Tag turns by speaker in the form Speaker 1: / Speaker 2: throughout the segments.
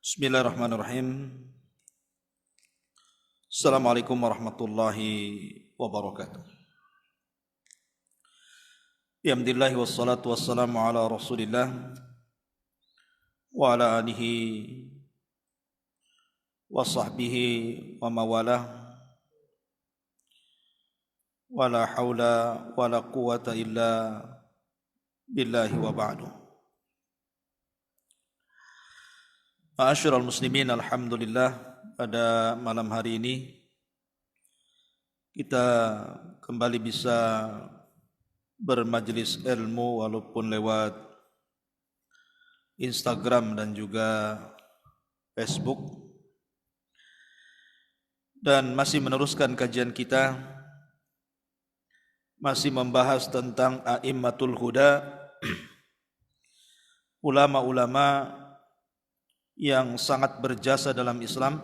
Speaker 1: Bismillahirrahmanirrahim. Assalamualaikum warahmatullahi wabarakatuh. Alhamdulillah wassalatu wassalamu ala Rasulillah wa ala alihi wa sahbihi wa mawalah. Wa la haula wa la quwata illa billahi wa ba'du. Ma'asyiral muslimin, alhamdulillah pada malam hari ini kita kembali bisa bermajlis ilmu walaupun lewat Instagram dan juga Facebook, dan masih meneruskan kajian kita, masih membahas tentang a'immatul huda, ulama-ulama yang sangat berjasa dalam Islam.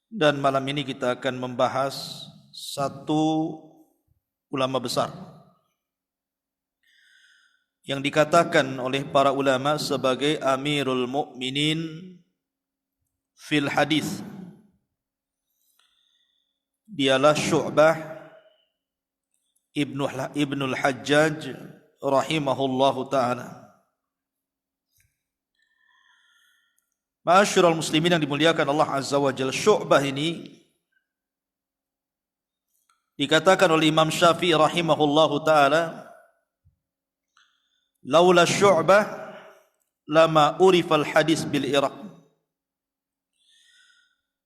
Speaker 1: Dan malam ini kita akan membahas satu ulama besar yang dikatakan oleh para ulama sebagai Amirul Mukminin fil hadis. Dialah Syu'bah Ibnul Hajjaj rahimahullahu ta'ala. Ma'asyiral muslimin yang dimuliakan Allah Azza wa Jalla, Syu'bah ini dikatakan oleh Imam Syafi'i rahimahullahu ta'ala, laula Syu'bah lama urifal hadis bil Iraq.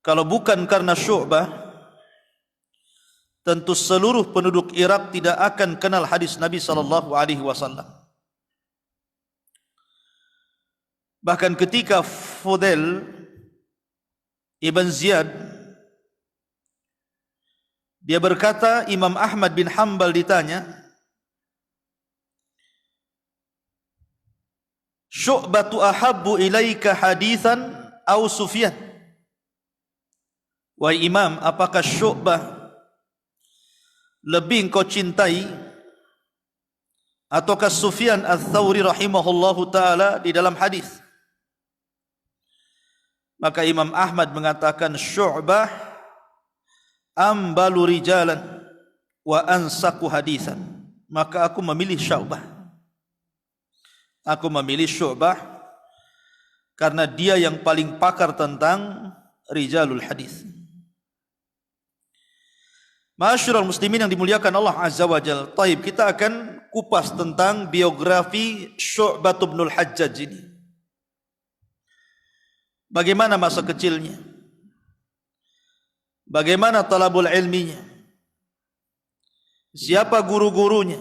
Speaker 1: Kalau bukan karena Syu'bah, tentu seluruh penduduk Irak tidak akan kenal hadis Nabi sallallahu alaihi wasallam. Bahkan ketika Fudail Ibn Ziyad dia berkata, Imam Ahmad bin Hanbal ditanya, Syu'batu ahabbu ilaika hadithan au Sufyan. Wahai Imam, apakah Syu'bah lebih engkau cintai ataukah Sufyan Ats-Tsauri rahimahullahu ta'ala di dalam hadis? Maka Imam Ahmad mengatakan, Syu'bah ambalu rijalan wa ansaku hadisan. Maka aku memilih Syu'bah. Aku memilih Syu'bah karena dia yang paling pakar tentang rijalul hadis. Ma'asyiral muslimin yang dimuliakan Allah Azza wa Jalla. Taib, kita akan kupas tentang biografi Syu'bah Ibnul Hajjaj ini. Bagaimana masa kecilnya? Bagaimana talabul ilminya? Siapa guru-gurunya?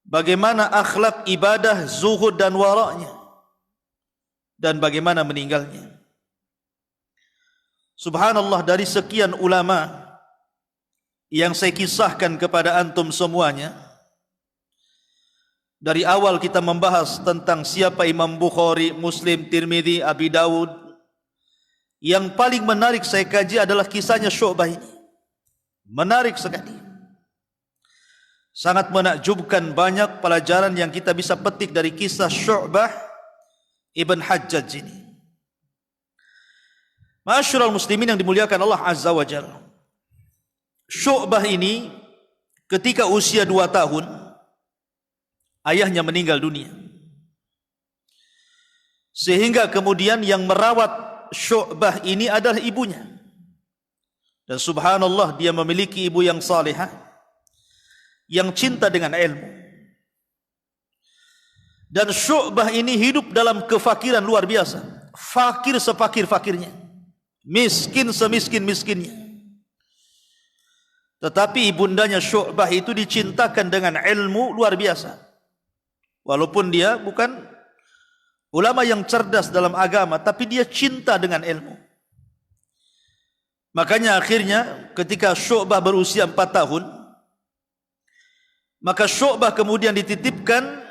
Speaker 1: Bagaimana akhlak ibadah, zuhud dan wara'nya? Dan bagaimana meninggalnya? Subhanallah, dari sekian ulama yang saya kisahkan kepada antum semuanya, dari awal kita membahas tentang siapa Imam Bukhari, Muslim, Tirmidzi, Abi Dawud, yang paling menarik saya kaji adalah kisahnya Syu'bah ini. Menarik sekali. Sangat menakjubkan, banyak pelajaran yang kita bisa petik dari kisah Syu'bah Ibn Hajjaj ini. Ma'asyiral muslimin yang dimuliakan Allah Azza wa Jalla. Syu'bah ini ketika usia 2 tahun, ayahnya meninggal dunia. Sehingga kemudian yang merawat Syu'bah ini adalah ibunya. Dan subhanallah, dia memiliki ibu yang salihah, yang cinta dengan ilmu. Dan Syu'bah ini hidup dalam kefakiran luar biasa. Fakir sefakir-fakirnya, miskin semiskin-miskinnya. Tetapi ibundanya Syu'bah itu dicintakan dengan ilmu luar biasa. Walaupun dia bukan ulama yang cerdas dalam agama, tapi dia cinta dengan ilmu. Makanya akhirnya ketika Syu'bah berusia 4 tahun, maka Syu'bah kemudian dititipkan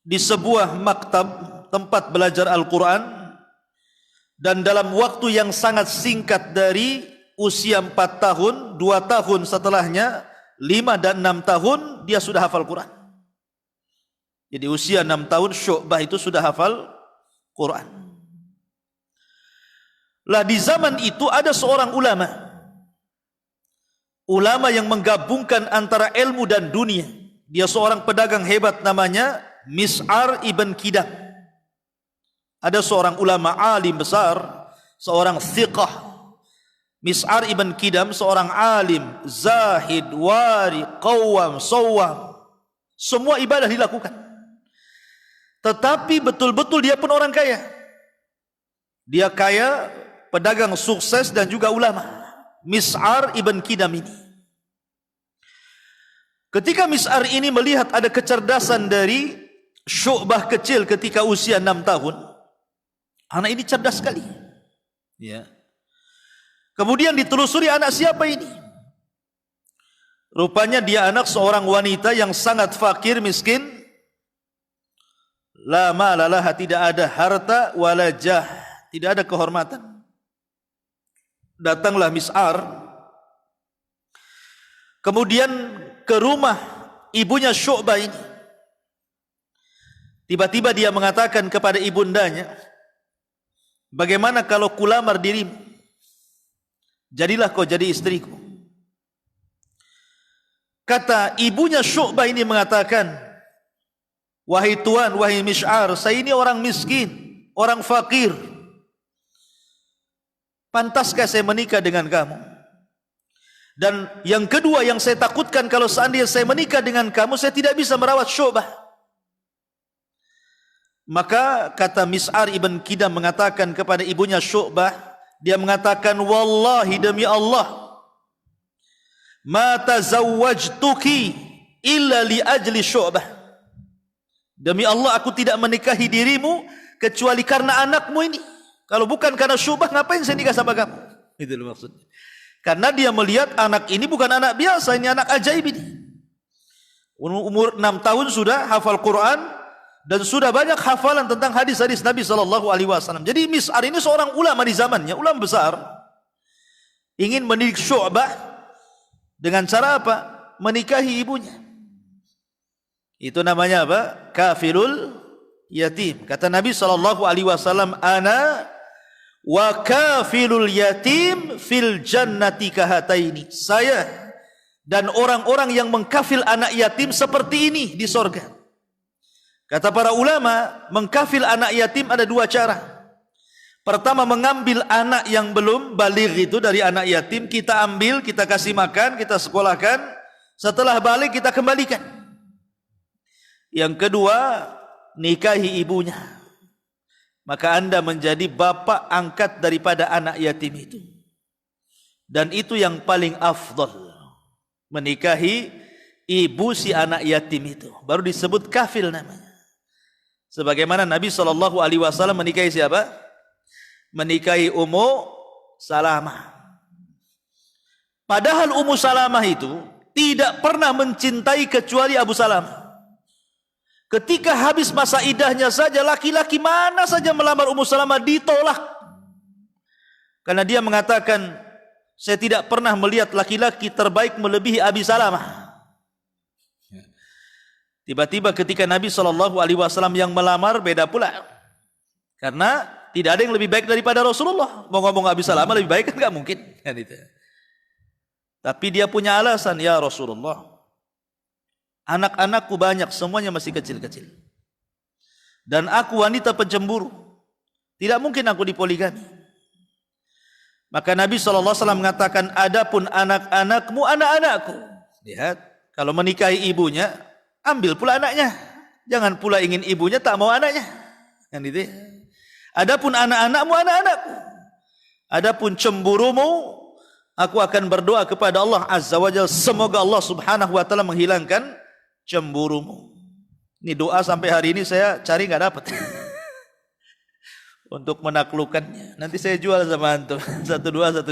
Speaker 1: di sebuah maktab, tempat belajar Al-Quran. Dan dalam waktu yang sangat singkat, dari usia 4 tahun, 2 tahun setelahnya, 5 dan 6 tahun, dia sudah hafal Quran. Jadi usia 6 tahun Syu'bah itu sudah hafal Quran. Lah di zaman itu ada seorang ulama yang menggabungkan antara ilmu dan dunia. Dia seorang pedagang hebat namanya Mis'ar ibn Kidam. Ada seorang ulama alim besar, seorang thiqah. Mis'ar ibn Kidam seorang alim, zahid, wari, qawwam, sawwam. Semua ibadah dilakukan. Tetapi betul-betul dia pun orang kaya. Dia kaya, pedagang sukses dan juga ulama. Mis'ar ibn Kidam ini. Ketika Mis'ar ini melihat ada kecerdasan dari Syu'bah kecil ketika usia 6 tahun, anak ini cerdas sekali. Ya. Kemudian ditelusuri anak siapa ini. Rupanya dia anak seorang wanita yang sangat fakir, miskin. La malalaha, tidak ada harta, wala jah, tidak ada kehormatan. Datanglah Mis'ar, kemudian ke rumah ibunya Syu'bah ini. Tiba-tiba dia mengatakan kepada ibundanya, bagaimana kalau kulamar dirimu? Jadilah kau jadi istriku. Kata ibunya Syu'bah ini mengatakan, wahai tuan, wahai Mis'ar, saya ini orang miskin, orang fakir. Pantaskah saya menikah dengan kamu? Dan yang kedua yang saya takutkan, kalau seandainya saya menikah dengan kamu, saya tidak bisa merawat Syu'bah. Maka kata Mis'ar ibn Kidam mengatakan kepada ibunya Syu'bah, dia mengatakan, wallahi demi Allah, ma tazawwajtuki illa li ajli Syu'bah. Demi Allah, aku tidak menikahi dirimu kecuali karena anakmu ini. Kalau bukan karena Syu'bah, ngapain saya nikah sama kamu? Itu maksudnya. Karena dia melihat anak ini bukan anak biasa, ini anak ajaib ini. Umur 6 tahun sudah hafal Quran dan sudah banyak hafalan tentang hadis-hadis Nabi SAW. Jadi Mis'ar ini seorang ulama di zamannya, ulama besar. Ingin mendidik Syu'bah dengan cara apa? Menikahi ibunya. Itu namanya apa? Kafilul yatim. Kata Nabi SAW, ana wa kafilul yatim fil jannati kahataini. Saya dan orang-orang yang mengkafil anak yatim seperti ini di sorga. Kata para ulama, mengkafil anak yatim ada 2 cara. Pertama, mengambil anak yang belum baligh itu dari anak yatim, kita ambil, kita kasih makan, kita sekolahkan, setelah balik kita kembalikan. Yang kedua, nikahi ibunya. Maka Anda menjadi bapak angkat daripada anak yatim itu. Dan itu yang paling afdal. Menikahi ibu si anak yatim itu. Baru disebut kafil namanya. Sebagaimana Nabi SAW menikahi siapa? Menikahi Ummu Salamah. Padahal Ummu Salamah itu tidak pernah mencintai kecuali Abu Salamah. Ketika habis masa idahnya saja, laki-laki mana saja melamar Ummu Salamah ditolak. Karena dia mengatakan, saya tidak pernah melihat laki-laki terbaik melebihi Abi Salamah. Tiba-tiba ketika Nabi SAW yang melamar, beda pula. Karena tidak ada yang lebih baik daripada Rasulullah. Mau ngomong Abi Salamah lebih baik kan gak mungkin. Tapi dia punya alasan, ya Rasulullah, anak-anakku banyak, semuanya masih kecil-kecil. Dan aku wanita pencemburu. Tidak mungkin aku dipoligami. Maka Nabi SAW mengatakan, adapun anak-anakmu, anak-anakku. Lihat, kalau menikahi ibunya, ambil pula anaknya. Jangan pula ingin ibunya, tak mau anaknya. Kan itu. Adapun anak-anakmu, anak-anakku. Adapun cemburumu, aku akan berdoa kepada Allah Azza wa Jalla, semoga Allah Subhanahu wa taala menghilangkan cemburumu. Ini doa sampai hari ini saya cari nggak dapat untuk menaklukkannya. Nanti saya jual sama antum 1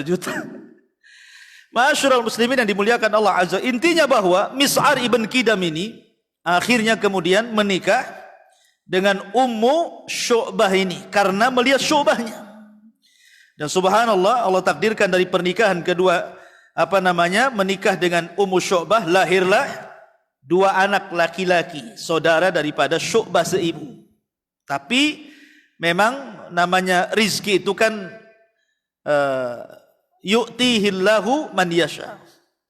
Speaker 1: juta. Ma'asyiral muslimin yang dimuliakan Allah Azza. Intinya bahwa Mis'ar ibn Kidam ini akhirnya kemudian menikah dengan Ummu Syu'bah ini karena melihat Syu'bahnya. Dan subhanallah, Allah takdirkan dari pernikahan kedua menikah dengan Ummu Syu'bah, lahirlah dua anak laki-laki, saudara daripada Syu'bah seibu. Tapi memang namanya rizki itu kan yu'tihillahu man yasha.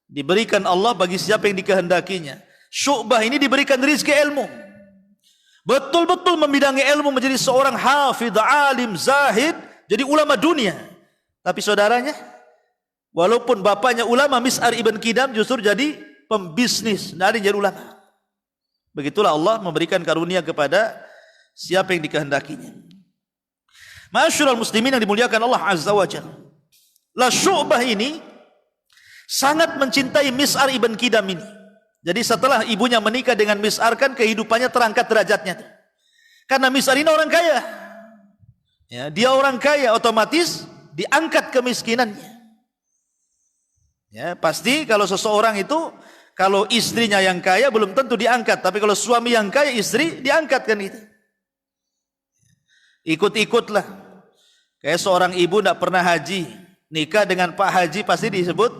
Speaker 1: Diberikan Allah bagi siapa yang dikehendakinya. Syu'bah ini diberikan rizki ilmu. Betul-betul membidangi ilmu, menjadi seorang hafidh, alim, zahid, jadi ulama dunia. Tapi saudaranya, walaupun bapaknya ulama, Mis'ar ibn Kidam justru jadi pembisnis, tidak ada yang jadi ulama. Begitulah Allah memberikan karunia kepada siapa yang dikehendakinya. Ma'asyiral muslimin yang dimuliakan Allah Azza wa Jalla. La Syu'bah ini sangat mencintai Mis'ar ibn Kidam ini. Jadi setelah ibunya menikah dengan Mis'ar, kan kehidupannya terangkat derajatnya. Karena Mis'ar ini orang kaya. Ya, dia orang kaya, otomatis diangkat kemiskinannya. Ya, pasti kalau seseorang itu, kalau istrinya yang kaya belum tentu diangkat, tapi kalau suami yang kaya, istri diangkat kan gitu. Ikut-ikutlah. Kayak seorang ibu tidak pernah haji, nikah dengan Pak Haji pasti disebut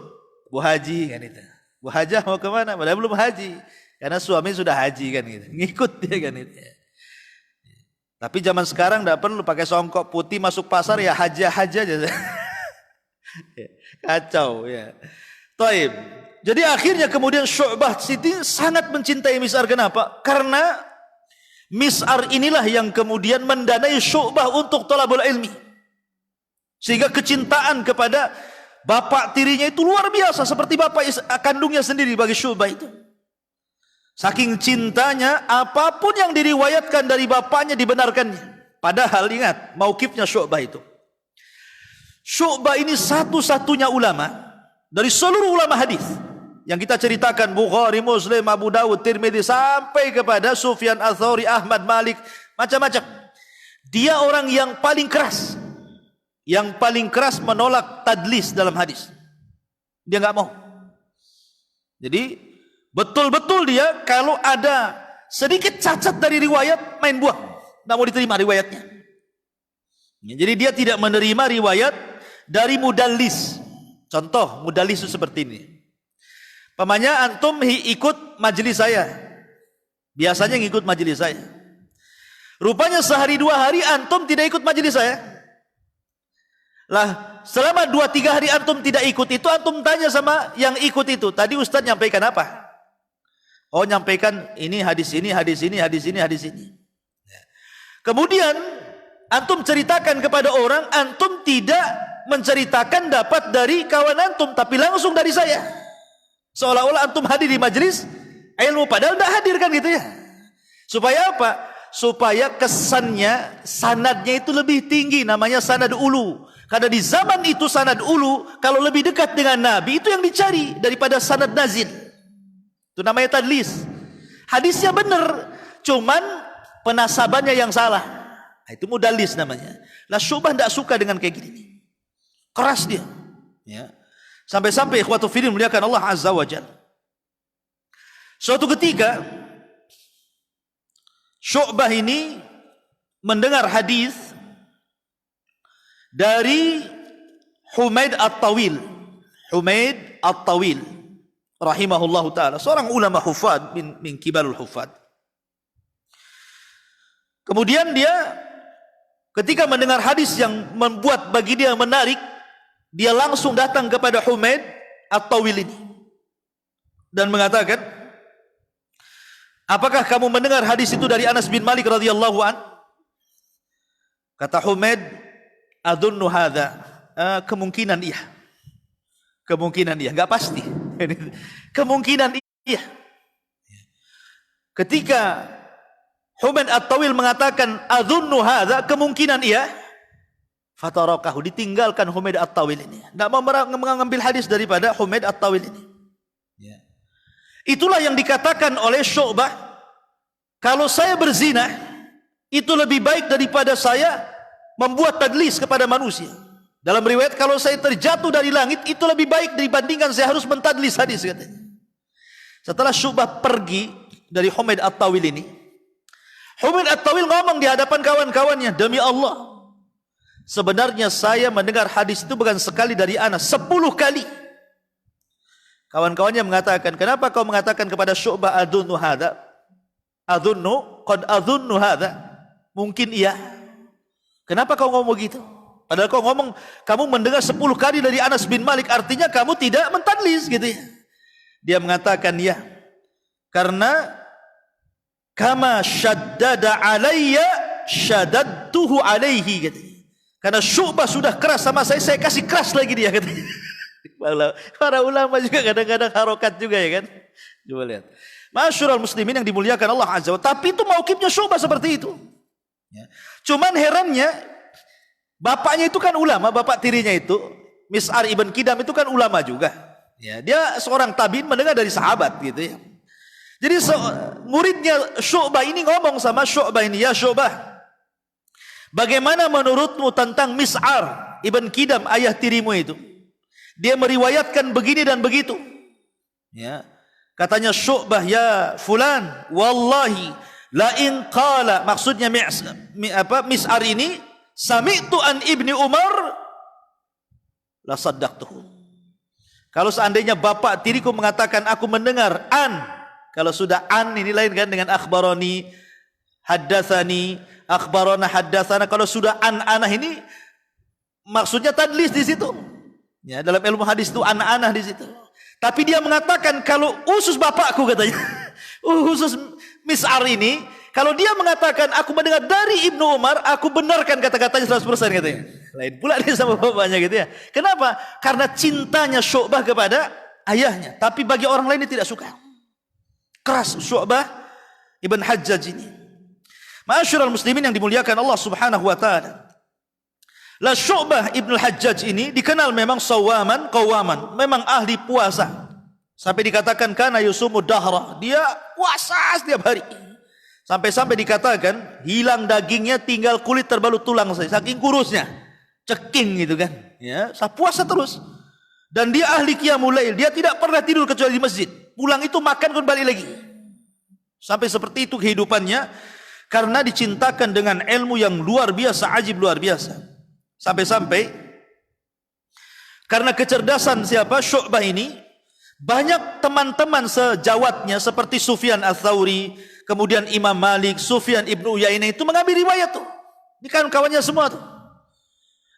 Speaker 1: Bu Haji kan itu. Bu Hajah mau kemana? Padahal belum haji, karena suami sudah haji kan gitu. Ngikut dia kan itu. Tapi zaman sekarang tidak perlu pakai songkok putih masuk pasar, ya hajah-hajah aja. Kacau ya. Taib. Jadi akhirnya kemudian Syu'bah Siti sangat mencintai Mis'ar. Kenapa? Karena Mis'ar inilah yang kemudian mendanai Syu'bah untuk thalabul ilmi. Sehingga kecintaan kepada bapak tirinya itu luar biasa, seperti bapak kandungnya sendiri bagi Syu'bah itu. Saking cintanya, apapun yang diriwayatkan dari bapaknya dibenarkannya. Padahal ingat, mauqifnya Syu'bah itu. Syu'bah ini satu-satunya ulama dari seluruh ulama hadis yang kita ceritakan, Bukhari, Muslim, Abu Dawud, Tirmidzi, sampai kepada Sufyan Ats-Tsauri, Ahmad, Malik, macam-macam. Dia orang yang paling keras, menolak tadlis dalam hadis. Dia nggak mau. Jadi betul-betul dia kalau ada sedikit cacat dari riwayat, main buang, nggak mau diterima riwayatnya. Jadi dia tidak menerima riwayat dari mudallis. Contoh mudallis itu seperti ini. Pamannya antum ikut majelis saya, biasanya ngikut majelis saya. Rupanya sehari dua hari antum tidak ikut majelis saya. Lah, selama 2-3 hari antum tidak ikut itu, antum tanya sama yang ikut itu, tadi Ustaz nyampaikan apa? Oh, nyampaikan ini, hadis ini, hadis ini, hadis ini, hadis ini. Kemudian antum ceritakan kepada orang, antum tidak menceritakan dapat dari kawan antum, tapi langsung dari saya. Seolah-olah antum hadir di majelis ilmu, padahal tidak hadir kan gitu ya. Supaya apa? Supaya kesannya, sanadnya itu lebih tinggi, namanya sanad ulu. Karena di zaman itu sanad ulu, kalau lebih dekat dengan Nabi, itu yang dicari daripada sanad nazil. Itu namanya tadlis. Hadisnya benar, cuman penasabannya yang salah. Itu mudallis namanya. Lah Syu'bah tidak suka dengan kayak gini. Keras dia. Ya. Sampai-sampai ikhwatu fillah muliakan Allah Azza wa Jalla. Suatu ketika Syu'bah ini mendengar hadis dari Humaid At-Tawil. Humaid At-Tawil rahimahullahu taala, seorang ulama hufad min kibarul hufad. Kemudian dia ketika mendengar hadis yang membuat bagi dia menarik, dia langsung datang kepada Humaid At-Tawil ini dan mengatakan, apakah kamu mendengar hadis itu dari Anas bin Malik radhiyallahu an? Kata Humaid, adunnu hadza, kemungkinan iya. Kemungkinan iya, enggak pasti. Kemungkinan iya. Ketika Humaid At-Tawil mengatakan adunnu hadza, kemungkinan iya, fatarakahu, ditinggalkan Humaid At-Tawil ini. Enggak mau mengambil hadis daripada Humaid At-Tawil ini. Ya. Itulah yang dikatakan oleh Syu'bah, kalau saya berzina itu lebih baik daripada saya membuat tadlis kepada manusia. Dalam riwayat, kalau saya terjatuh dari langit itu lebih baik dibandingkan saya harus mentadlis hadis, katanya. Setelah Syu'bah pergi dari Humaid At-Tawil ini, Humaid At-Tawil ngomong di hadapan kawan-kawannya, demi Allah, sebenarnya saya mendengar hadis itu bukan sekali dari Anas, 10 kali. Kawan-kawannya mengatakan, kenapa kau mengatakan kepada Syu'bah adunnu hadza? Adunnu, qad adunnu hadza. Mungkin iya. Kenapa kau ngomong gitu? Padahal kau ngomong, kamu mendengar 10 kali dari Anas bin Malik, artinya kamu tidak mentadlis gitu ya. Dia mengatakan ya, karena kama syaddada alayya syaddadtuhu alaihi gitu. Karena Syu'bah sudah keras sama saya kasih keras lagi dia gitu. Para ulama juga kadang-kadang harokat juga ya kan. Coba lihat. Masyurul muslimin yang dimuliakan Allah Azza wa Jalla. Tapi itu maukibnya Syu'bah seperti itu. Ya. Cuman herannya, bapaknya itu kan ulama, bapak tirinya itu, Mis'ar ibn Kidam itu kan ulama juga. Ya, dia seorang tabi'in mendengar dari sahabat gitu ya. Jadi muridnya Syu'bah ini ngomong sama Syu'bah ini, ya Syu'bah, bagaimana menurutmu tentang Mis'ar ibn Kidam, ayah tirimu itu? Dia meriwayatkan begini dan begitu. Ya. Katanya Syu'bah, ya fulan, wallahi la in qala, maksudnya Mis'ar ini, sami'tu an ibni Umar la saddaqtuhu. Kalau seandainya bapak tiriku mengatakan aku mendengar an, kalau sudah an ini lain kan dengan akhbaroni, haddatsani, akhbarona, haddatsana. Kalau sudah an anah ini maksudnya tadlis di situ. Ya, dalam ilmu hadis itu anak-anak di situ. Tapi dia mengatakan kalau usus bapakku katanya, usus Mis'ar ini, kalau dia mengatakan aku mendengar dari Ibnu Umar, aku benarkan kata-katanya 100% katanya. Lain pula dia sama bapaknya gitu ya. Kenapa? Karena cintanya Syu'bah kepada ayahnya. Tapi bagi orang lain dia tidak suka. Keras Syu'bah ibn Hajjaj ini. Ma'asyiral muslimin yang dimuliakan Allah Subhanahu wa taala. La Syu'bah ibn Hajjaj ini dikenal memang sawaman, qawaman, memang ahli puasa. Sampai dikatakan kana yusumu dahra, dia puasa setiap hari. Sampai-sampai dikatakan hilang dagingnya, tinggal kulit terbalut tulang saja, saking kurusnya. Ceking gitu kan. Ya, puasa terus. Dan dia ahli qiyamul lail, dia tidak pernah tidur kecuali di masjid. Pulang itu makan kembali lagi. Sampai seperti itu kehidupannya karena dicintakan dengan ilmu yang luar biasa, ajib luar biasa. Sampai-sampai karena kecerdasan siapa Syu'bah ini, banyak teman-teman sejawatnya seperti Sufyan Ats-Tsauri, kemudian Imam Malik, Sufyan Ibnu Uyainah itu mengambil riwayat tuh. Ini kan kawannya semua tuh.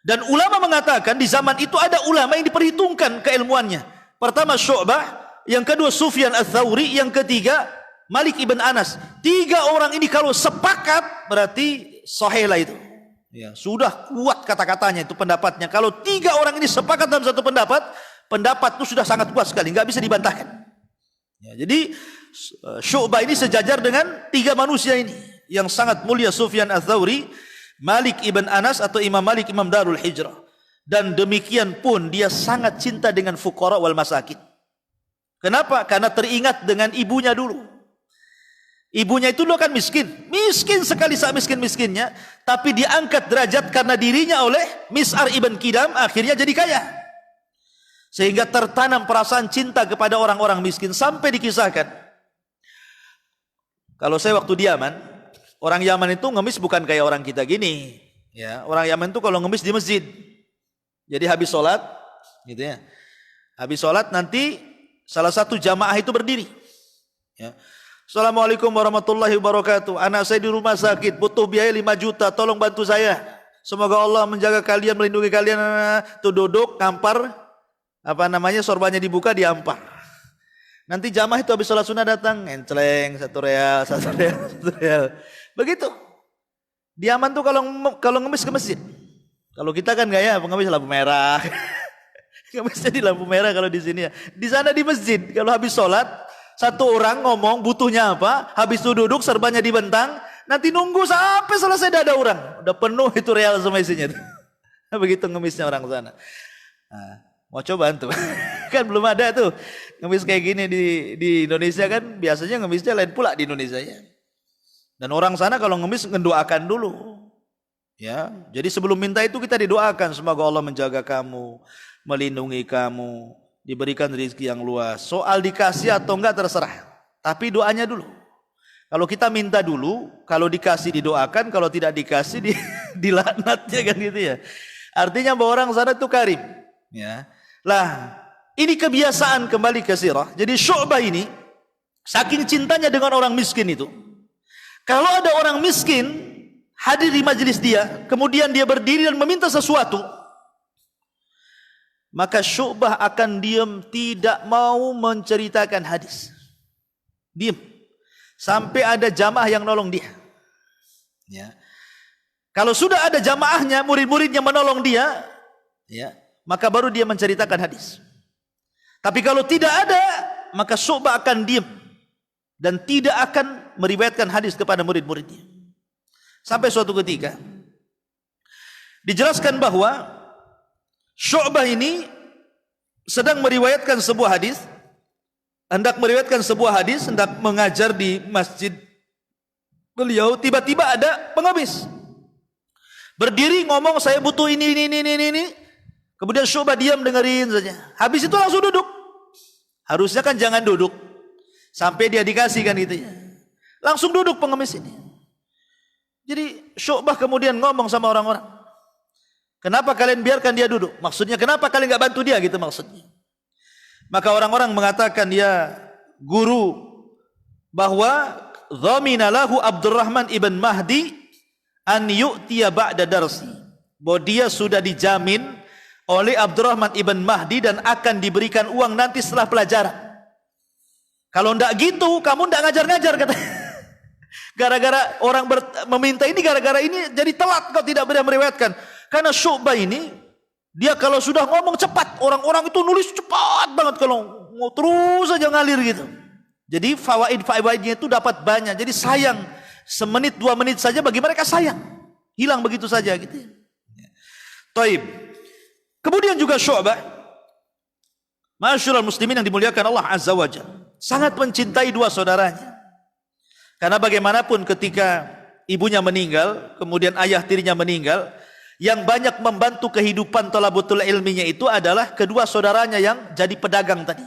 Speaker 1: Dan ulama mengatakan di zaman itu ada ulama yang diperhitungkan keilmuannya. Pertama Syu'bah, yang kedua Sufyan Ats-Tsauri, yang ketiga Malik ibn Anas. 3 orang ini kalau sepakat berarti sahih lah itu. Ya, sudah kuat kata-katanya itu pendapatnya. Kalau 3 orang ini sepakat dalam satu pendapat, pendapat itu sudah sangat kuat sekali, nggak bisa dibantahkan. Ya, jadi Syu'bah ini sejajar dengan 3 manusia ini yang sangat mulia, Sufyan Ats-Tsauri, Malik ibn Anas atau Imam Malik Imam Darul Hijrah. Dan demikian pun dia sangat cinta dengan fuqara wal masakin. Kenapa? Karena teringat dengan ibunya dulu. Ibunya itu dulu kan miskin sekali saat miskin-miskinnya, tapi diangkat derajat karena dirinya oleh Mis'ar ibn Kidam, akhirnya jadi kaya. Sehingga tertanam perasaan cinta kepada orang-orang miskin, sampai dikisahkan. Kalau saya waktu di Yaman, orang Yaman itu ngemis bukan kayak orang kita gini. Ya, orang Yaman itu kalau ngemis di masjid. Jadi habis sholat, gitu ya. Habis sholat nanti salah satu jamaah itu berdiri. Ya. Assalamualaikum warahmatullahi wabarakatuh. Anak saya di rumah sakit, butuh biaya 5 juta, tolong bantu saya. Semoga Allah menjaga kalian, melindungi kalian. Tuh duduk, ngampar, sorbannya dibuka, diampar. Nanti jamaah itu habis sholat sunnah datang, enceleng, 1 real, 1 real, 1 real. Begitu. Di Yaman tuh kalau ngemis ke masjid. Kalau kita kan gaya pengemis lampu merah. Ngemisnya di lampu merah kalau di sini ya. Di sana di masjid, kalau habis sholat, 1 orang ngomong butuhnya apa, habis itu duduk, serbannya dibentang, nanti nunggu sampai selesai ada orang. Udah penuh itu real semua isinya. Begitu ngemisnya orang sana. Nah, mau coba antum? Kan belum ada tuh ngemis kayak gini di Indonesia kan, biasanya ngemisnya lain pula di Indonesia ya. Dan orang sana kalau ngemis ngedoakan dulu. Ya, jadi sebelum minta itu kita didoakan, semoga Allah menjaga kamu, melindungi kamu, diberikan rezeki yang luas. Soal dikasih atau enggak terserah, tapi doanya dulu. Kalau kita minta dulu, kalau dikasih didoakan, kalau tidak dikasih dilaknatnya kan gitu ya. Artinya bahwa orang sana itu karim. Ya. Lah, ini kebiasaan kembali ke sirah. Jadi Syu'bah ini saking cintanya dengan orang miskin itu, kalau ada orang miskin hadir di majelis dia, kemudian dia berdiri dan meminta sesuatu, maka Syu'bah akan diam, tidak mau menceritakan hadis. Diam sampai ada jamaah yang nolong dia. Ya. Kalau sudah ada jamaahnya, murid-muridnya menolong dia, ya, maka baru dia menceritakan hadis. Tapi kalau tidak ada, maka Syu'bah akan diam dan tidak akan meriwayatkan hadis kepada murid-muridnya. Sampai suatu ketika dijelaskan bahwa Syu'bah ini sedang meriwayatkan sebuah hadis, hendak mengajar di masjid beliau, tiba-tiba ada pengemis berdiri ngomong, saya butuh ini. Kemudian Syu'bah diam dengerin saja. Habis itu langsung duduk. Harusnya kan jangan duduk sampai dia dikasih kan gitu ya. Langsung duduk pengemis ini. Jadi Syu'bah kemudian ngomong sama orang-orang, kenapa kalian biarkan dia duduk? Maksudnya kenapa kalian gak bantu dia gitu maksudnya. Maka orang-orang mengatakan, ya guru, bahwa dhamina lahu Abdurrahman ibn Mahdi an yu'tiya ba'da darsi, bahwa dia sudah dijamin oleh Abdurrahman ibn Mahdi dan akan diberikan uang nanti setelah pelajaran. Kalau ndak gitu kamu ndak ngajar-ngajar, kata. Gara-gara orang meminta ini, gara-gara ini jadi telat kau tidak boleh meriwayatkan. Karena Syu'bah ini dia kalau sudah ngomong cepat, orang-orang itu nulis cepat banget, kalau mau terus saja ngalir gitu. Jadi fawaidnya itu dapat banyak. Jadi sayang, semenit 2 menit saja bagi mereka sayang, hilang begitu saja gitu. Taib. Kemudian juga Syu'bah, ma'asyiral muslimin yang dimuliakan Allah Azza wa Jalla, sangat mencintai dua saudaranya. Karena bagaimanapun ketika ibunya meninggal, kemudian ayah tirinya meninggal, yang banyak membantu kehidupan thalabatul ilminya itu adalah kedua saudaranya yang jadi pedagang tadi.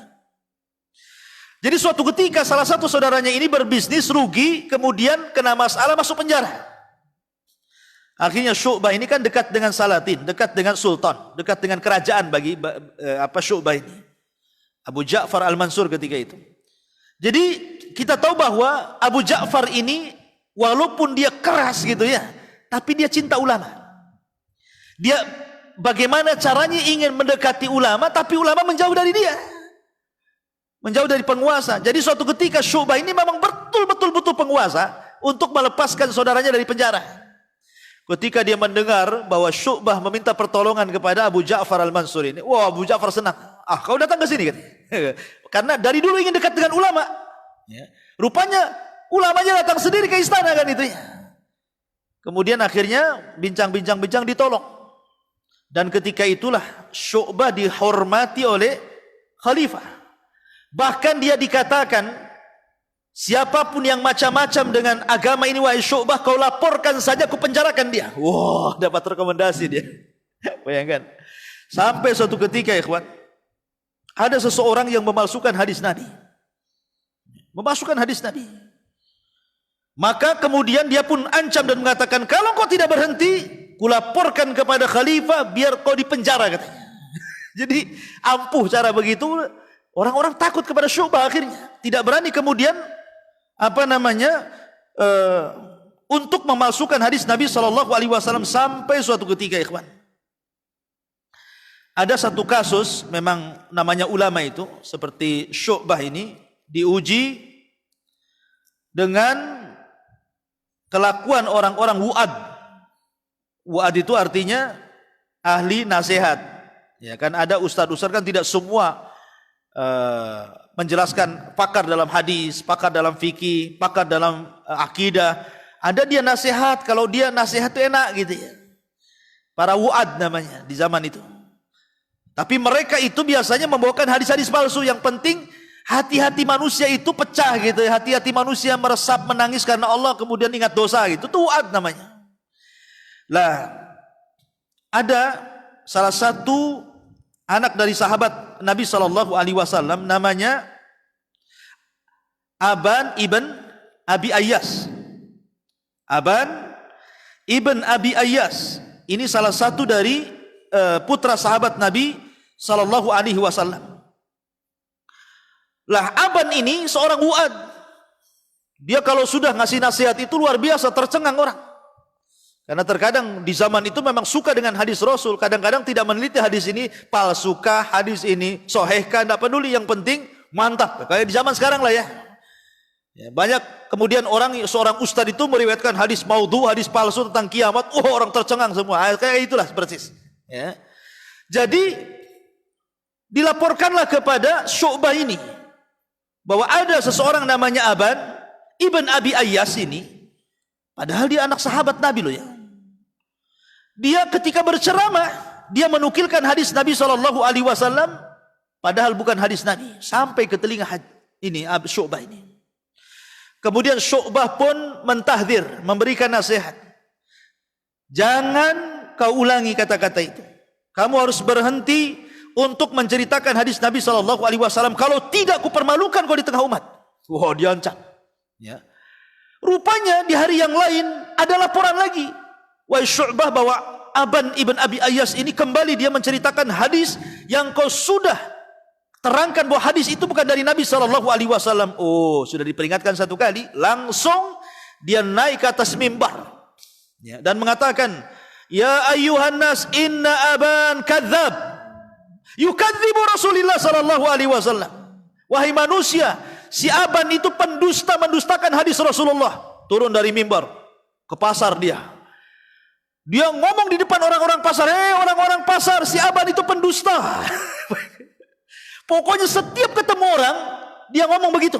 Speaker 1: Jadi suatu ketika salah satu saudaranya ini berbisnis rugi, kemudian kena masalah, masuk penjara. Akhirnya Syu'bah ini kan dekat dengan Salatin, dekat dengan Sultan, dekat dengan kerajaan bagi Syu'bah ini, Abu Ja'far Al-Mansur ketika itu. Jadi kita tahu bahwa Abu Ja'far ini walaupun dia keras gitu ya, tapi dia cinta ulama. Dia bagaimana caranya ingin mendekati ulama, tapi ulama menjauh dari dia, menjauh dari penguasa. Jadi suatu ketika Syu'bah ini memang betul-betul butuh penguasa untuk melepaskan saudaranya dari penjara. Ketika dia mendengar bahwa Syu'bah meminta pertolongan kepada Abu Ja'far Al-Mansur ini, wah, Abu Ja'far senang. Ah, kau datang ke sini, kan? Karena dari dulu ingin dekat dengan ulama. Ya. Rupanya ulamanya datang sendiri ke istana kan itu ya. Kemudian akhirnya bincang-bincang ditolong. Dan ketika itulah Syu'bah dihormati oleh khalifah. Bahkan dia dikatakan, siapapun yang macam-macam dengan agama ini, wahai Syu'bah, kau laporkan saja, aku penjarakan dia. Wah, dapat rekomendasi dia. Bayangkan. Sampai suatu ketika, ikhwan, ada seseorang yang memalsukan hadis Nabi. Memasukkan hadis Nabi. Maka kemudian dia pun ancam dan mengatakan, kalau kau tidak berhenti, kulaporkan kepada khalifah biar kau dipenjara, katanya. Jadi ampuh cara begitu. Orang-orang takut kepada Syu'bah, akhirnya tidak berani kemudian untuk memalsukan hadis Nabi SAW. Sampai suatu ketika, ikhwan, ada satu kasus, memang namanya ulama itu seperti Syu'bah ini diuji dengan kelakuan orang-orang wu'ad. Wu'ad itu artinya ahli nasihat. Ya kan, ada ustadz-ustadz kan tidak semua menjelaskan, pakar dalam hadis, pakar dalam fikih, pakar dalam akidah. Ada dia nasihat, kalau dia nasihat itu enak gitu ya. Para wu'ad namanya di zaman itu. Tapi mereka itu biasanya membawakan hadis-hadis palsu. Yang penting hati-hati manusia itu pecah gitu ya. Hati-hati manusia meresap, menangis karena Allah, kemudian ingat dosa gitu. Itu wu'ad namanya. Lah, ada salah satu anak dari sahabat Nabi SAW, namanya Aban ibn Abi Ayyas. Aban ibn Abi Ayyas ini salah satu dari putra sahabat Nabi SAW. Lah Aban ini seorang wu'ad. Dia kalau sudah ngasih nasihat itu luar biasa, tercengang orang. Karena terkadang di zaman itu memang suka dengan hadis Rasul. Kadang-kadang tidak meneliti hadis ini palsukah, hadis ini sahihkah, tidak peduli. Yang penting mantap. Kayak di zaman sekarang lah ya. Banyak kemudian seorang ustadz itu meriwayatkan hadis maudhu, hadis palsu tentang kiamat. Orang tercengang semua. Kayak itulah persis. Ya. Jadi dilaporkanlah kepada Syu'bah ini bahwa ada seseorang namanya Aban Ibn Abi Ayyas ini, padahal dia anak sahabat Nabi loh ya. Dia ketika berceramah, dia menukilkan hadis Nabi SAW, padahal bukan hadis Nabi, sampai ke telinga ini Syu'bah ini. Kemudian Syu'bah pun mentahdir, memberikan nasihat. Jangan kau ulangi kata-kata itu. Kamu harus berhenti untuk menceritakan hadis Nabi SAW. Kalau tidak, kupermalukan kau di tengah umat. Wah, diancam. Ya. Rupanya di hari yang lain ada laporan lagi. Wahai Syu'bah, bahwa Aban Ibn Abi Ayyas ini kembali dia menceritakan hadis yang kau sudah terangkan bahwa hadis itu bukan dari Nabi SAW. Oh, sudah diperingatkan satu kali, langsung dia naik ke atas mimbar, ya, dan mengatakan, ya ayyuhan nas, inna Aban kadzab yukadzibu Rasulullah SAW. Wahai manusia, si Aban itu pendusta, mendustakan hadis Rasulullah. Turun dari mimbar ke pasar dia. Dia ngomong di depan orang-orang pasar, orang-orang pasar, si Aban itu pendusta. Pokoknya setiap ketemu orang, dia ngomong begitu.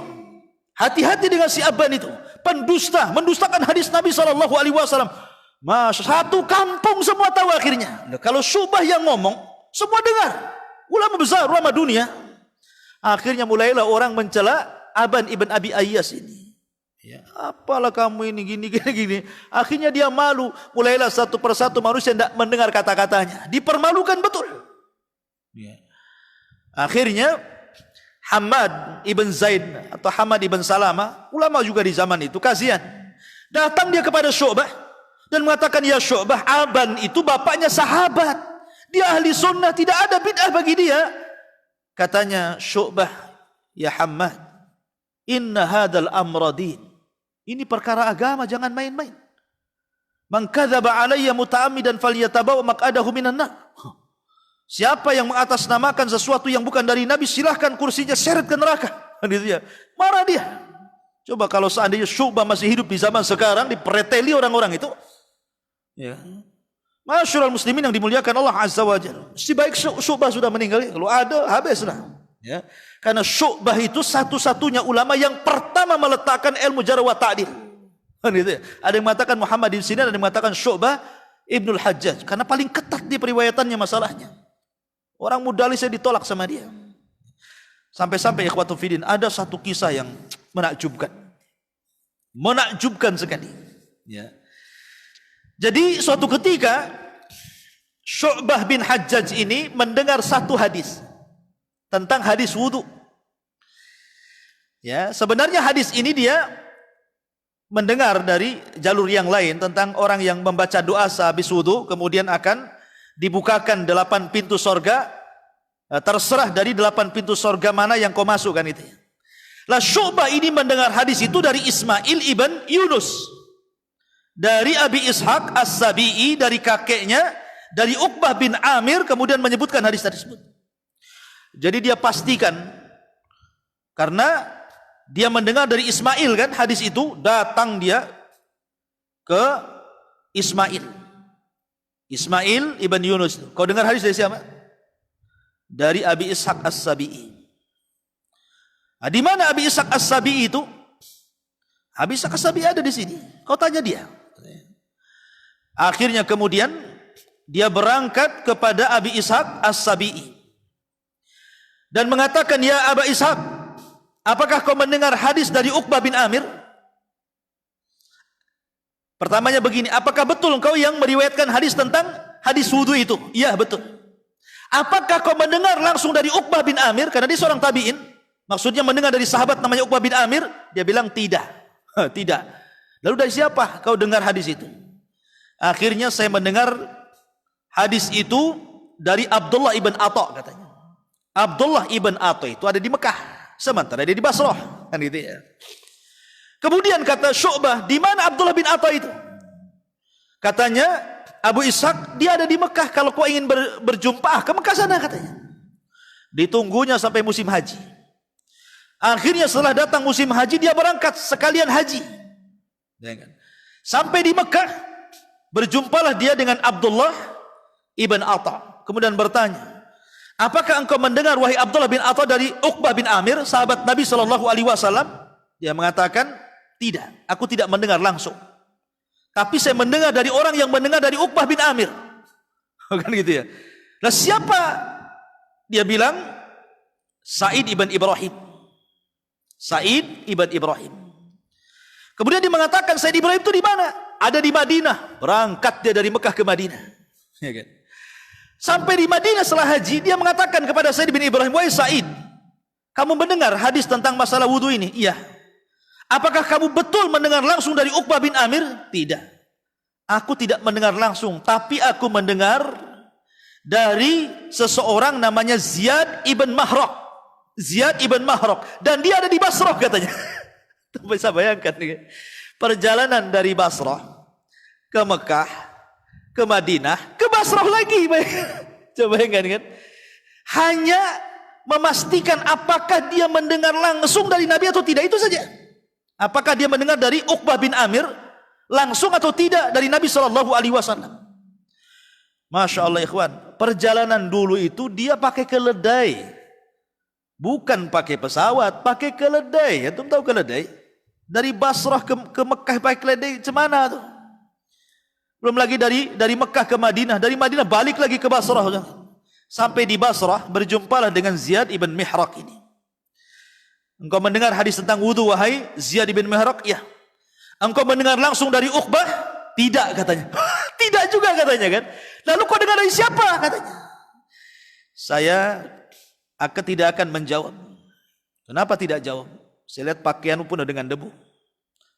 Speaker 1: Hati-hati dengan si Aban itu, pendusta, mendustakan hadis Nabi SAW. Satu kampung semua tahu akhirnya. Kalau Syu'bah yang ngomong, semua dengar. Ulama besar, ulama dunia. Akhirnya mulailah orang mencela Aban Ibn Abi Ayyas ini. Ya, apalah kamu ini gini. Akhirnya dia malu. Mulailah satu persatu manusia tidak mendengar kata-katanya. Dipermalukan betul. Ya. Akhirnya Hamad ibn Zaid atau Hamad ibn Salama, ulama juga di zaman itu, kasihan. Datang dia kepada Syu'bah dan mengatakan, ya Syu'bah, Aban itu bapaknya sahabat. Dia ahli sunnah, tidak ada bid'ah bagi dia. Katanya Syu'bah, ya Hamad, inna hadal amradin. Ini perkara agama, jangan main-main. Man kadzaba alayya muta'ammidan falyatabawa maq'adahu minan nar. Siapa yang mengatasnamakan sesuatu yang bukan dari Nabi, silahkan kursinya seret ke neraka. Gitu ya. Marah dia. Coba kalau seandainya Syu'bah masih hidup di zaman sekarang, dipereteli orang-orang itu. Ya. Masyarul muslimin yang dimuliakan Allah Azza wa Jalla. Si baik Syu'bah sudah meninggal, kalau ada habislah. Ya. Karena Syu'bah itu satu-satunya ulama yang pertama meletakkan ilmu jarh wa ta'dil. Gitu ya. Ada yang mengatakan Muhammad bin Sinan, ada yang mengatakan Syu'bah Ibnul Hajjaj, karena paling ketat di periwayatannya masalahnya. Orang mudalisnya ditolak sama dia. Sampai-sampai ikhwatu fiddin, ada satu kisah yang menakjubkan. Menakjubkan sekali. Ya. Jadi suatu ketika Syu'bah bin Hajjaj ini mendengar satu hadis tentang hadis wudu. Ya, sebenarnya hadis ini dia mendengar dari jalur yang lain tentang orang yang membaca doa sehabis wudu kemudian akan dibukakan 8 pintu sorga. Terserah dari 8 pintu sorga mana yang kau masukkan itu. Lah Syu'bah ini mendengar hadis itu dari Ismail ibn Yunus, dari Abi Ishaq As-Sabi'i, dari kakeknya, dari Uqbah bin Amir, kemudian menyebutkan hadis tersebut. Jadi dia pastikan, karena dia mendengar dari Ismail kan hadis itu, datang dia ke Ismail ibn Yunus. Kau dengar hadis dari siapa? Dari Abi Ishaq As-Sabi'i. Nah, di mana Abi Ishaq As-Sabi'i itu? Abi Ishaq As-Sabi'i ada di sini. Kau tanya dia. Akhirnya kemudian dia berangkat kepada Abi Ishaq As-Sabi'i dan mengatakan, ya Aba Ishaq, apakah kau mendengar hadis dari Uqbah bin Amir? Pertamanya begini, apakah betul engkau yang meriwayatkan hadis tentang hadis wudu itu? Iya, betul. Apakah kau mendengar langsung dari Uqbah bin Amir? Karena dia seorang tabi'in. Maksudnya mendengar dari sahabat namanya Uqbah bin Amir. Dia bilang tidak. Tidak. Lalu dari siapa kau dengar hadis itu? Akhirnya saya mendengar hadis itu dari Abdullah ibn Atha, katanya. Abdullah ibn Atha itu ada di Mekah. sementara dia di Basrah, kan gitu ya. Kemudian kata Syu'bah, di mana Abdullah bin Atha itu? Katanya Abu Ishaq, dia ada di Mekah. Kalau kau ingin berjumpa, ke Mekah sana katanya. Ditunggunya sampai musim haji. Akhirnya setelah datang musim haji, dia berangkat sekalian haji. Sampai di Mekah, berjumpalah dia dengan Abdullah ibn Atha. Kemudian bertanya, apakah engkau mendengar wahai Abdullah bin Atha dari Uqbah bin Amir, sahabat Nabi SAW? Dia mengatakan, tidak, aku tidak mendengar langsung. Tapi saya mendengar dari orang yang mendengar dari Uqbah bin Amir. Kan gitu ya. Nah, siapa? Dia bilang Sa'id ibn Ibrahim. Sa'id ibn Ibrahim. Kemudian dia mengatakan Sa'id Ibrahim itu di mana? Ada di Madinah. Berangkat dia dari Mekah ke Madinah. Ya kan? Sampai di Madinah setelah haji, dia mengatakan kepada Sa'id bin Ibrahim, wahai Sa'id, kamu mendengar hadis tentang masalah wudu ini? Iya. Apakah kamu betul mendengar langsung dari Uqbah bin Amir? Tidak. Aku tidak mendengar langsung, tapi aku mendengar dari seseorang namanya Ziyad ibn Mahraq. Ziyad ibn Mahraq. Dan dia ada di Basrah katanya. Bisa bayangkan nih. Perjalanan dari Basrah ke Mekah, ke Madinah, ke Basrah lagi. Coba bayangkan kan. Hanya memastikan apakah dia mendengar langsung dari Nabi atau tidak, itu saja. Apakah dia mendengar dari Uqbah bin Amir langsung atau tidak dari Nabi SAW? Masya Allah ikhwan, perjalanan dulu itu dia pakai keledai, bukan pakai pesawat, pakai keledai. Antum tahu keledai? Dari Basrah ke Mekah pakai keledai, cemana tuh? Belum lagi dari Mekah ke Madinah, dari Madinah balik lagi ke Basrah. Sampai di Basrah berjumpalah dengan Ziyad ibn Mihraq ini. Engkau mendengar hadis tentang wudu wahai Ziyad ibn Mihraq? Ya. Engkau mendengar langsung dari Uqbah? Tidak katanya. Tidak juga katanya kan. Lalu kau dengar dari siapa katanya? Saya tidak akan menjawab. Kenapa tidak jawab? Saya lihat pakaianmu pun dengan debu.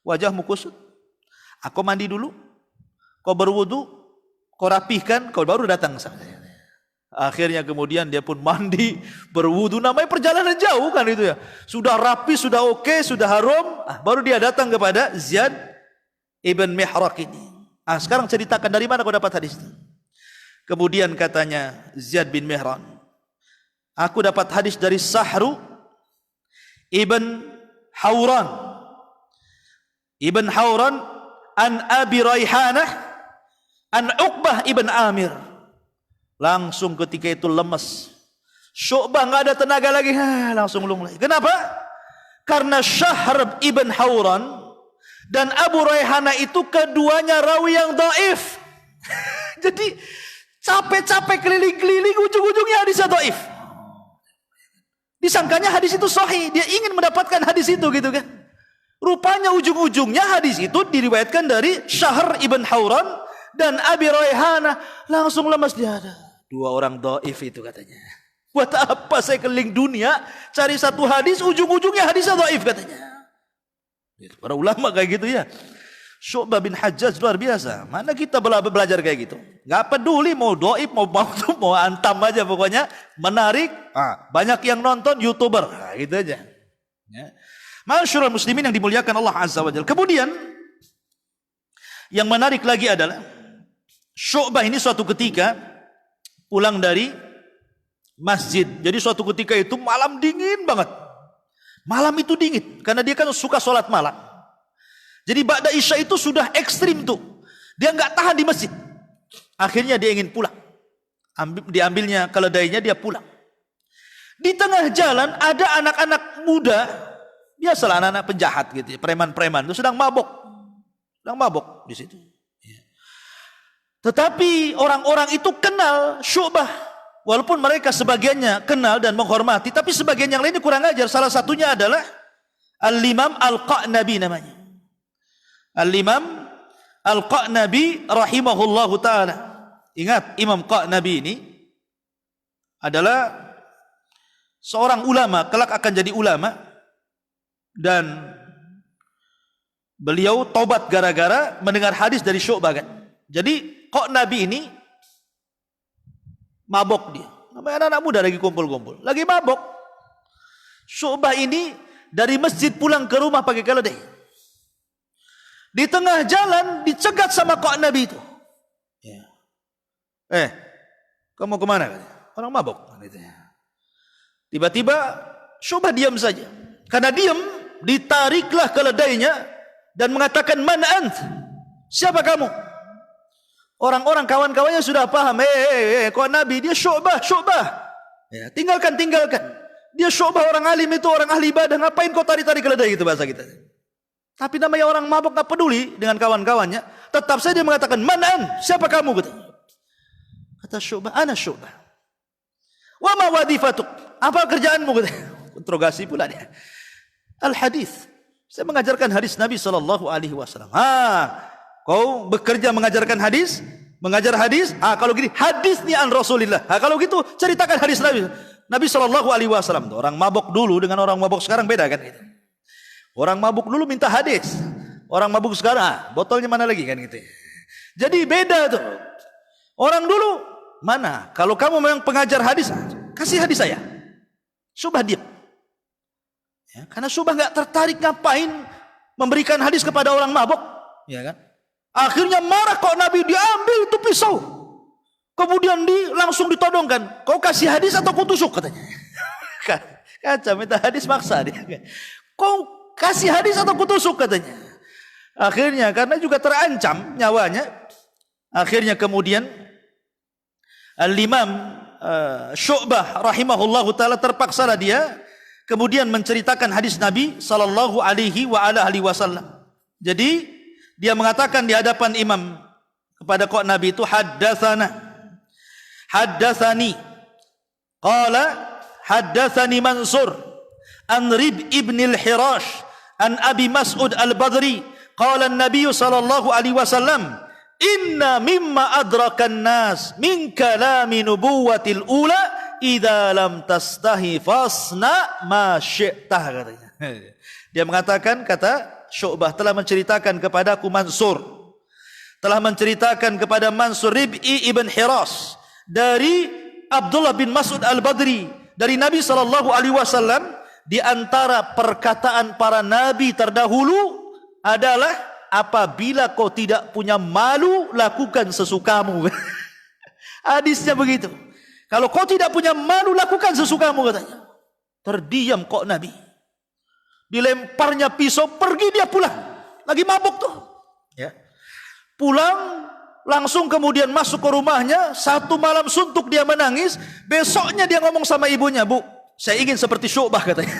Speaker 1: Wajahmu kusut. Aku mandi dulu. Kau berwudu, kau rapihkan, kau baru datang sama saya. Akhirnya kemudian dia pun mandi, berwudu, namanya perjalanan jauh kan itu ya. Sudah rapi, sudah oke, sudah harum, baru dia datang kepada Ziyad ibn Mihraq ini. Sekarang ceritakan dari mana kau dapat hadis itu? Kemudian katanya Ziyad bin Mihraq, aku dapat hadis dari Sahru ibn Hawran. Ibn Hawran an Abi Raihanah an Uqbah ibn Amir. Langsung ketika itu lemes. Syu'bah nggak ada tenaga lagi, langsung lunglai. Kenapa? Karena Syahr ibn Hawran dan Abu Raihanah itu keduanya rawi yang dhaif. Jadi capek-capek keliling-keliling, ujung-ujungnya hadisnya dhaif. Disangkanya hadis itu sahih, dia ingin mendapatkan hadis itu gitu kan. Rupanya ujung-ujungnya hadis itu diriwayatkan dari Syahr ibn Hawran dan Abi Raihanah, langsung lemas dia ada. Dua orang dhaif itu katanya. Buat apa saya keliling dunia cari satu hadis, ujung-ujungnya hadisnya dhaif katanya. Para ulama kayak gitu ya. Syu'bah bin Hajjaj luar biasa. Mana kita belajar kayak gitu? Gak peduli mau dhaif mau antam aja pokoknya menarik. Banyak yang nonton YouTuber, gitu aja. Ya. Masyarul muslimin yang dimuliakan Allah Azza wa Jalla. Kemudian yang menarik lagi adalah Syu'bah ini suatu ketika pulang dari masjid. Jadi suatu ketika itu malam dingin banget. Malam itu dingin karena dia kan suka sholat malam. Jadi ba'da isya itu sudah ekstrim tuh. Dia nggak tahan di masjid. Akhirnya dia ingin pulang. Diambilnya keledainya, dia pulang. Di tengah jalan ada anak-anak muda, biasalah anak-anak penjahat gitu, preman-preman itu sedang mabok di situ. Tetapi orang-orang itu kenal Syu'bah. Walaupun mereka sebagiannya kenal dan menghormati, tapi sebagian yang lainnya kurang ajar. Salah satunya adalah Al-Imam Al-Qa'nabi namanya. Al-Imam Al-Qa'nabi rahimahullahu ta'ala. Ingat, Imam Qa'nabi ini adalah seorang ulama, kelak akan jadi ulama. Dan beliau tobat gara-gara mendengar hadis dari Syu'bah kan. Jadi Qa'nabi ini mabok dia. Namanya anak-anak muda lagi kumpul-kumpul. Lagi mabok. Syu'bah ini dari masjid pulang ke rumah pakai keledai. Di tengah jalan dicegat sama kok Nabi itu. Ya. Kamu kemana? Orang mabuk. Tiba-tiba Syu'bah diam saja. Karena diam, ditariklah keledainya dan mengatakan, man ant? Siapa kamu? Orang-orang kawan-kawannya sudah paham. Kok Nabi dia Syu'bah. Ya, tinggalkan. Dia Syu'bah, orang alim itu, orang ahli ibadah. Ngapain kau tarik-tarik keledai gitu bahasa kita. Tapi namanya orang mabuk gak peduli dengan kawan-kawannya. Tetap saja dia mengatakan, man ant? Siapa kamu? Kata Syu'bah, ana Syu'bah. Wa ma wadifatuk? Apa kerjaanmu? Interogasi pula dia. Al-hadis. Saya mengajarkan hadis Nabi SAW. Kau bekerja mengajarkan hadis? Mengajar hadis? Kalau gini, hadis ni an Rasulillah. Kalau gitu, ceritakan hadis Nabi. Nabi SAW. Orang mabuk dulu dengan orang mabuk sekarang beda kan? Orang mabuk dulu minta hadis. Orang mabuk sekarang, botolnya mana lagi kan gitu. Jadi beda tuh. Orang dulu, mana? Kalau kamu memang pengajar hadis, kasih hadis saya. Syu'bah diam. Ya, karena Syu'bah gak tertarik ngapain memberikan hadis kepada orang mabuk. Ya kan? Akhirnya marah kok Nabi, diambil itu pisau. Kemudian langsung ditodongkan. Kau kasih hadis atau kau tusuk katanya. Kaca minta hadis maksa dia. Kau kasih hadis atau kau tusuk katanya. Akhirnya karena juga terancam nyawanya. Akhirnya kemudian Al-Imam Syu'bah rahimahullahu taala terpaksalah dia kemudian menceritakan hadis Nabi sallallahu alaihi wasallam. Jadi dia mengatakan di hadapan imam kepada kok Nabi itu haddatsani qala haddatsani Mansur an Rib ibn al-Hirash an Abi Mas'ud al-Badri qala an-nabiy sallallahu alaihi wasallam inna mimma adrakan nas min kalami nubuwatil ula idza lam tastahi fasna ma syi'tah katanya. Dia mengatakan, kata Syu'bah telah menceritakan kepadaku Mansur, telah menceritakan kepada Mansur Rib'i ibn Hiras dari Abdullah bin Mas'ud al-Badri dari Nabi SAW, di antara perkataan para nabi terdahulu adalah apabila kau tidak punya malu, lakukan sesukamu. Hadisnya begitu. Kalau kau tidak punya malu, lakukan sesukamu katanya. Terdiam kok Nabi. Dilemparnya pisau, pergi dia pulang. Lagi mabuk tuh. Ya. Pulang, langsung kemudian masuk ke rumahnya. Satu malam suntuk dia menangis. Besoknya dia ngomong sama ibunya, Bu, saya ingin seperti Syu'bah katanya.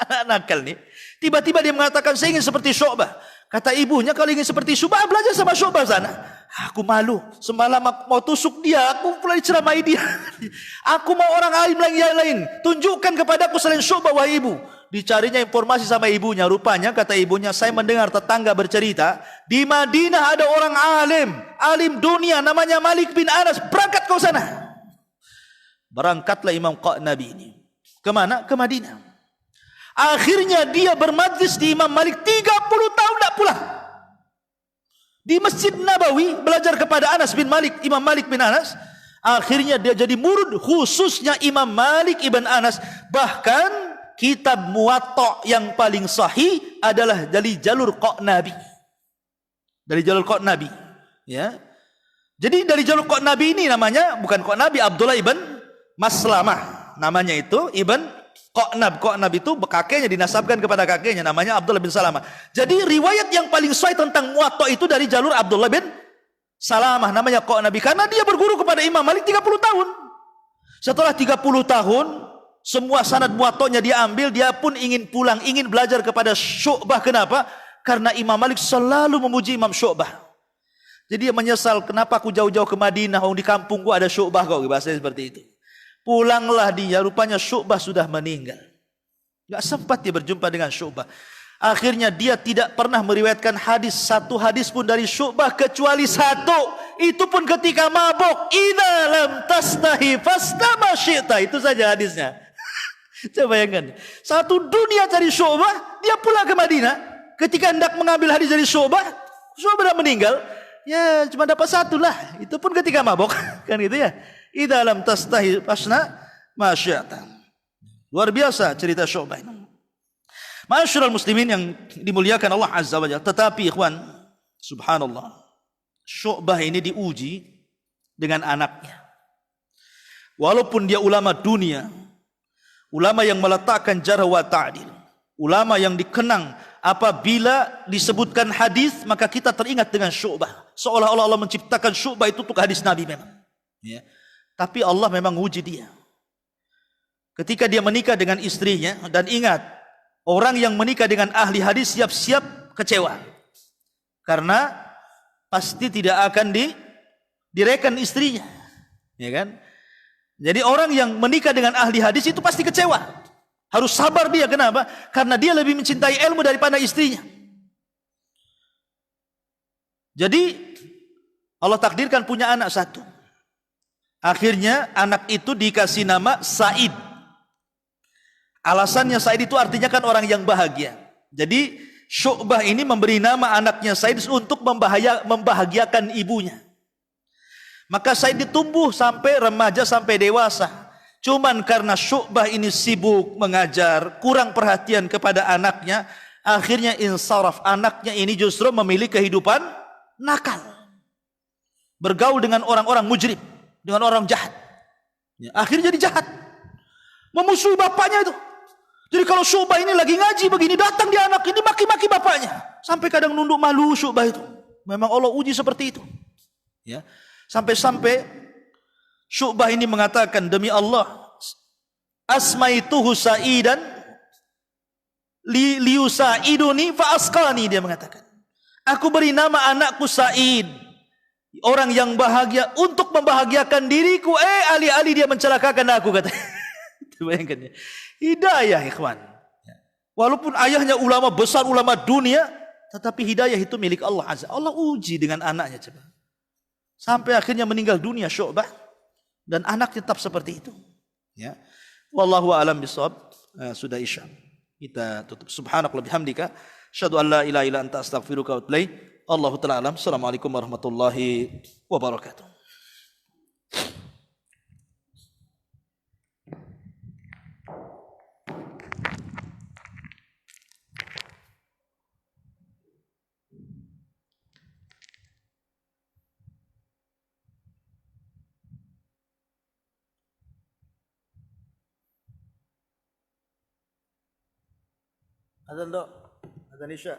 Speaker 1: Anak nakal nih. Tiba-tiba dia mengatakan, saya ingin seperti Syu'bah. Kata ibunya, kalau ingin seperti Syu'bah, belajar sama Syu'bah sana. Aku malu. Semalam aku mau tusuk dia, aku pula diceramai dia. Aku mau orang alim lagi yang lain. Tunjukkan kepadaku selain Syu'bah, wahai ibu. Dicarinya informasi sama ibunya. Rupanya, kata ibunya, saya mendengar tetangga bercerita, di Madinah ada orang alim dunia, namanya Malik bin Anas. Berangkat kau sana. Berangkatlah Imam Qa'nabi ini. Kemana? Ke Madinah. Akhirnya dia bermajlis di Imam Malik 30 tahun tak pulang. Di Masjid Nabawi belajar kepada Anas bin Malik, Imam Malik bin Anas. Akhirnya dia jadi murid khususnya Imam Malik ibn Anas. Bahkan kitab Muwatta yang paling sahih adalah dari jalur Qa'nabi. Dari jalur Qa'nabi, ya. Jadi dari jalur Qa'nabi ini namanya bukan Qa'nabi, Abdullah ibn Maslamah. Namanya itu Ibn Qa'nab itu kakeknya dinasabkan kepada kakeknya, namanya Abdullah bin Salamah. Jadi riwayat yang paling sahih tentang Muwatta itu dari jalur Abdullah bin Salamah, namanya Qa'nabi, karena dia berguru kepada Imam Malik 30 tahun. Setelah 30 tahun, semua sanad Muwatta'nya dia ambil, dia pun ingin pulang, ingin belajar kepada Syu'bah. Kenapa? Karena Imam Malik selalu memuji Imam Syu'bah. Jadi dia menyesal, kenapa aku jauh-jauh ke Madinah, di kampungku ada Syu'bah kok, bahasanya seperti itu. Pulanglah dia, rupanya Syu'bah sudah meninggal. Gak sempat dia berjumpa dengan Syu'bah. Akhirnya dia tidak pernah meriwayatkan satu hadis pun dari Syu'bah kecuali satu. Itu pun ketika mabuk. Idza lam tastahi fastama syi'ta. Itu saja hadisnya. Coba bayangkan. Satu dunia cari Syu'bah, dia pulang ke Madinah. Ketika hendak mengambil hadis dari Syu'bah sudah meninggal. Ya cuma dapat satu lah. Itu pun ketika mabuk. Kan gitu ya. Idza lam tastahi fasna ma syi'ta. Luar biasa cerita Syu'bah ini. Ma'asyiral muslimin yang dimuliakan Allah Azza wa Jalla. Tetapi ikhwan, subhanallah, Syu'bah ini diuji dengan anaknya. Walaupun dia ulama dunia, ulama yang meletakkan jarh wa ta'dil, ulama yang dikenang apabila disebutkan hadis maka kita teringat dengan Syu'bah. Seolah-olah Allah menciptakan Syu'bah itu untuk hadis Nabi memang. Ya. Tapi Allah memang uji dia. Ketika dia menikah dengan istrinya, dan ingat, orang yang menikah dengan ahli hadis siap-siap kecewa. Karena pasti tidak akan direken istrinya. Ya kan? Jadi orang yang menikah dengan ahli hadis itu pasti kecewa. Harus sabar dia, kenapa? Karena dia lebih mencintai ilmu daripada istrinya. Jadi Allah takdirkan punya anak satu. Akhirnya anak itu dikasih nama Said. Alasannya Said itu artinya kan orang yang bahagia. Jadi Syu'bah ini memberi nama anaknya Said untuk membahagiakan ibunya. Maka Said ditumbuh sampai remaja, sampai dewasa. Cuman karena Syu'bah ini sibuk mengajar, kurang perhatian kepada anaknya, akhirnya insaraf, anaknya ini justru memilih kehidupan nakal. Bergaul dengan orang-orang mujrim, dengan orang jahat. Akhirnya jadi jahat. Memusuhi bapaknya itu. Jadi kalau Syu'bah ini lagi ngaji begini, datang dia anak ini maki-maki bapaknya. Sampai kadang nunduk malu Syu'bah itu. Memang Allah uji seperti itu. Ya. Sampai-sampai Syu'bah ini mengatakan, demi Allah, asmaituhu sa'idan liusa'iduni fa'askani, dia mengatakan. Aku beri nama anakku Sa'id, orang yang bahagia, untuk membahagiakan diriku. Alih-alih dia mencelakakan aku, kata. Bayangkan ya. Hidayah, ikhwan. Walaupun ayahnya ulama besar, ulama dunia, tetapi hidayah itu milik Allah Azza. Allah uji dengan anaknya, coba. Sampai akhirnya meninggal dunia Syu'bah, dan anak tetap seperti itu. Ya. Wallahu a'lam bishawab. Sudah Isya. Kita tutup. Subhanakallahumma bihamdika, asyhadu an la ilaha illa anta, astaghfiruka wa atubu ilaik. Allahu ta'ala alam. Assalamualaikum warahmatullahi wabarakatuh. Azan dok, azan Isya.